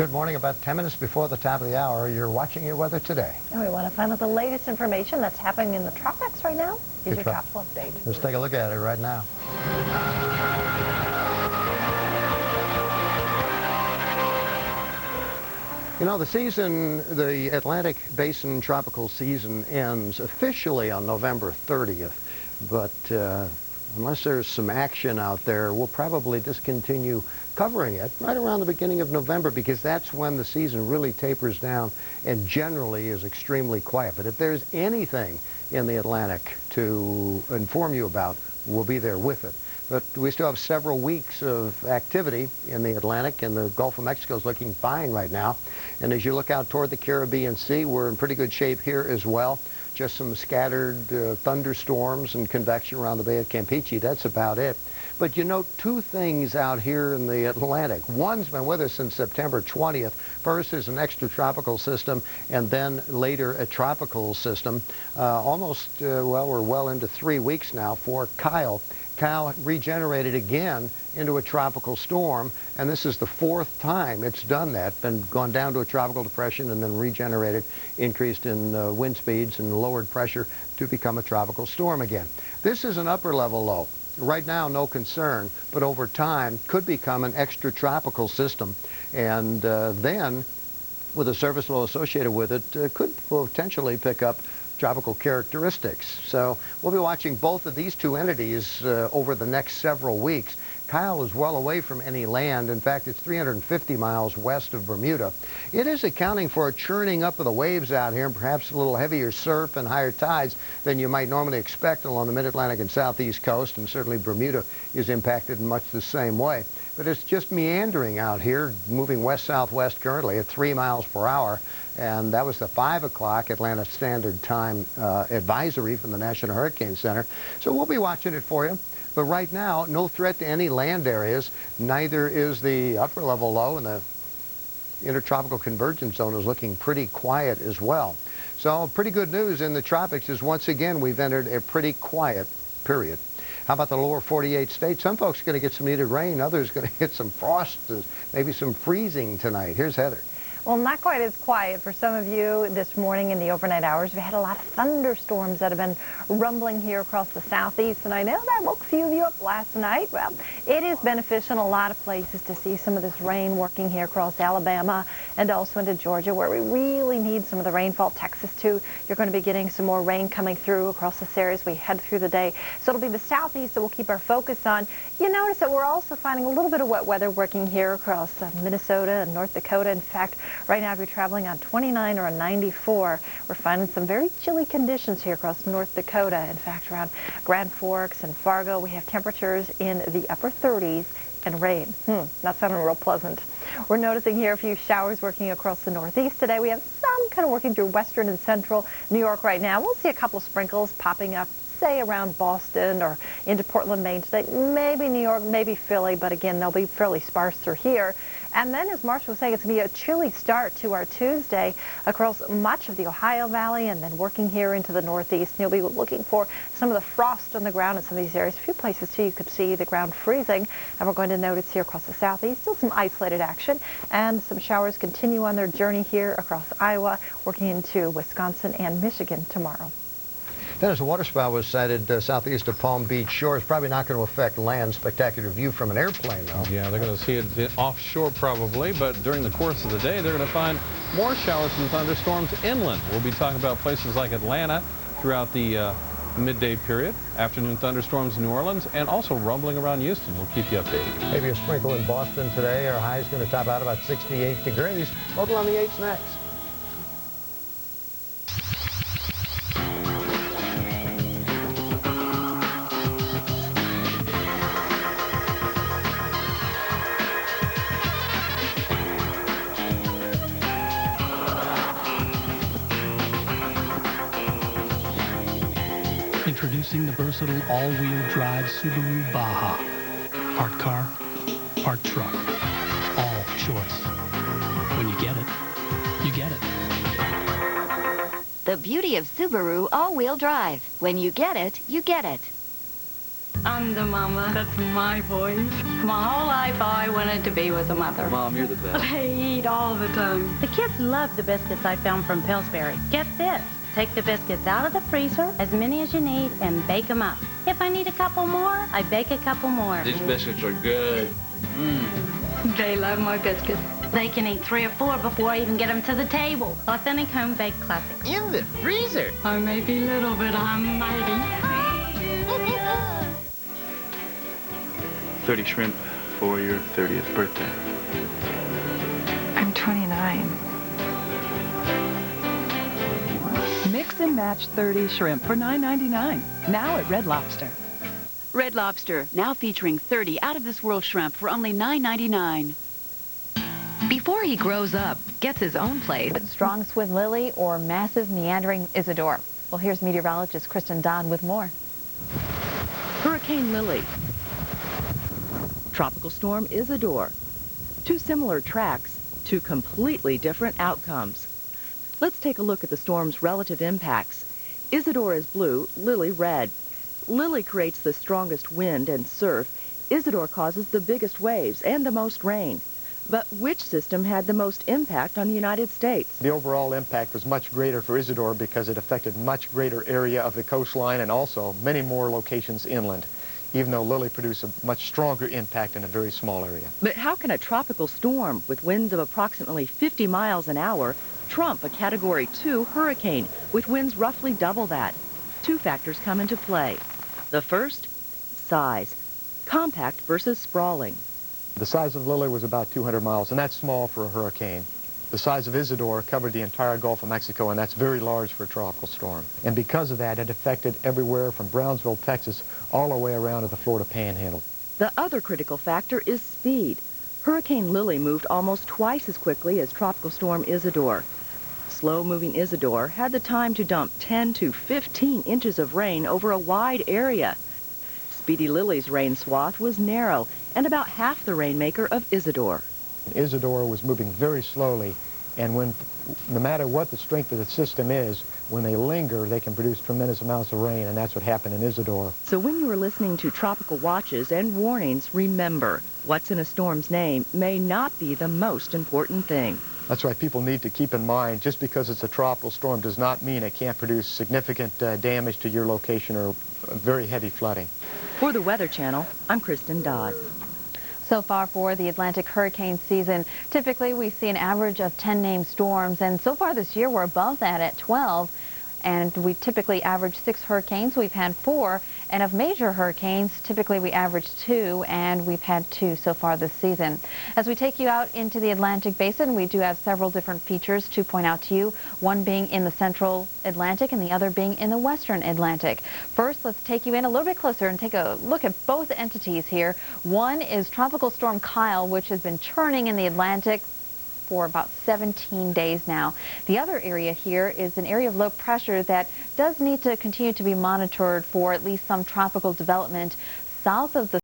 Good morning. About 10 minutes before the top of the hour, you're watching your weather today. And we want to find out the latest information that's happening in the tropics right now. Here's your tropical update. Let's take a look at it right now. You know, the Atlantic Basin tropical season ends officially on November 30th, but unless there's some action out there, we'll probably discontinue covering it right around the beginning of November, because that's when the season really tapers down and generally is extremely quiet. But if there's anything in the Atlantic to inform you about, we'll be there with it. But we still have several weeks of activity in the Atlantic, and the Gulf of Mexico is looking fine right now. And as you look out toward the Caribbean Sea, we're in pretty good shape here as well. Just some scattered thunderstorms and convection around the Bay of Campeche. That's about it. But you note two things out here in the Atlantic. One's been with us since September 20th. First is an extratropical system, and then later a tropical system. Well, we're well into 3 weeks now for Kyle. Kyle regenerated again into a tropical storm, and this is the fourth time it's done that, then gone down to a tropical depression and then regenerated, increased in wind speeds and lowered pressure to become a tropical storm again. This is an upper level low. Right now, no concern, but over time could become an extratropical system, and then with a surface low associated with it, could potentially pick up tropical characteristics. So we'll be watching both of these two entities over the next several weeks. Kyle is well away from any land. In fact, it's 350 miles west of Bermuda. It is accounting for a churning up of the waves out here, and perhaps a little heavier surf and higher tides than you might normally expect along the mid-Atlantic and southeast coast, and certainly Bermuda is impacted in much the same way. But it's just meandering out here, moving west-southwest currently at 3 miles per hour. And that was the 5 o'clock Atlanta Standard Time advisory from the National Hurricane Center. So we'll be watching it for you. But right now, no threat to any land areas. Neither is the upper level low, and the intertropical convergence zone is looking pretty quiet as well. So pretty good news in the tropics is once again we've entered a pretty quiet period. How about the lower 48 states? Some folks are going to get some needed rain. Others are going to get some frost, maybe some freezing tonight. Here's Heather. Well, not quite as quiet for some of you this morning in the overnight hours. We had a lot of thunderstorms that have been rumbling here across the southeast, and I know that woke a few of you up last night. Well, it is beneficial in a lot of places to see some of this rain working here across Alabama and also into Georgia, where we really need some of the rainfall. Texas, too. You're going to be getting some more rain coming through across this area as we head through the day. So it'll be the southeast that we'll keep our focus on. You notice that we're also finding a little bit of wet weather working here across Minnesota and North Dakota. In fact, right now, if you're traveling on 29 or a 94, we're finding some very chilly conditions here across North Dakota. In fact, around Grand Forks and Fargo, we have temperatures in the upper 30s and rain. Not sounding real pleasant. We're noticing here a few showers working across the northeast today. We have some kind of working through western and central New York right now. We'll see a couple of sprinkles popping up, say around Boston or into Portland, Maine today, maybe New York, maybe Philly, but again, they'll be fairly sparse through here. And then, as Marshall was saying, it's going to be a chilly start to our Tuesday across much of the Ohio Valley and then working here into the northeast. And you'll be looking for some of the frost on the ground in some of these areas. A few places, too, you could see the ground freezing. And we're going to notice here across the southeast, still some isolated action. And some showers continue on their journey here across Iowa, working into Wisconsin and Michigan tomorrow. Dennis, a water spout was sighted southeast of Palm Beach shore. It's probably not going to affect land. Spectacular view from an airplane, though. Yeah, they're going to see it offshore probably, but during the course of the day, they're going to find more showers and thunderstorms inland. We'll be talking about places like Atlanta throughout the midday period, afternoon thunderstorms in New Orleans, and also rumbling around Houston. We'll keep you updated. Maybe a sprinkle in Boston today. Our high is going to top out about 68 degrees. Local on the 8s next. Introducing the versatile all-wheel drive Subaru Baja. Part car, part truck, all choice. When you get it, you get it. The beauty of Subaru all-wheel drive. When you get it, you get it. I'm the mama. That's my voice. My whole life I wanted to be with a mother. Mom, you're the best. I eat all the time. The kids love the biscuits I found from Pillsbury. Get this. Take the biscuits out of the freezer, as many as you need, and bake them up. If I need a couple more, I bake a couple more. These biscuits are good. They love my biscuits. They can eat 3 or 4 before I even get them to the table. Authentic home-baked classics. In the freezer. I may be little, but I'm mighty. 30 shrimp for your 30th birthday. I'm 29. Mix and match 30 shrimp for $9.99. Now at Red Lobster. Red Lobster, now featuring 30 out-of-this-world shrimp for only $9.99. Before he grows up, gets his own place. Strong swim lily or massive meandering Isidore. Well, here's meteorologist Kristen Dodd with more. Hurricane Lily. Tropical Storm Isidore. 2 similar tracks, 2 completely different outcomes. Let's take a look at the storm's relative impacts. Isidore is blue, Lily red. Lily creates the strongest wind and surf. Isidore causes the biggest waves and the most rain. But which system had the most impact on the United States? The overall impact was much greater for Isidore because it affected much greater area of the coastline and also many more locations inland, even though Lily produced a much stronger impact in a very small area. But how can a tropical storm with winds of approximately 50 miles an hour trump a Category 2 hurricane with winds roughly double that? 2 factors come into play. The first, size. Compact versus sprawling. The size of Lily was about 200 miles, and that's small for a hurricane. The size of Isidore covered the entire Gulf of Mexico, and that's very large for a tropical storm. And because of that, it affected everywhere from Brownsville, Texas, all the way around to the Florida Panhandle. The other critical factor is speed. Hurricane Lily moved almost twice as quickly as Tropical Storm Isidore. Slow-moving Isidore had the time to dump 10 to 15 inches of rain over a wide area. Speedy Lily's rain swath was narrow and about half the rainmaker of Isidore. Isidore was moving very slowly, and no matter what the strength of the system is, when they linger, they can produce tremendous amounts of rain, and that's what happened in Isidore. So when you are listening to tropical watches and warnings, remember, what's in a storm's name may not be the most important thing. That's why people need to keep in mind, just because it's a tropical storm does not mean it can't produce significant damage to your location or very heavy flooding. For the Weather Channel, I'm Kristen Dodd. So far for the Atlantic hurricane season, typically we see an average of 10 named storms, and so far this year we're above that at 12. And we typically average 6 hurricanes. We've had 4, and of major hurricanes, typically we average 2, and we've had 2 so far this season. As we take you out into the Atlantic Basin, we do have several different features to point out to you, one being in the central Atlantic and the other being in the western Atlantic. First, let's take you in a little bit closer and take a look at both entities here. One is Tropical Storm Kyle, which has been churning in the Atlantic for about 17 days now. The other area here is an area of low pressure that does need to continue to be monitored for at least some tropical development south of the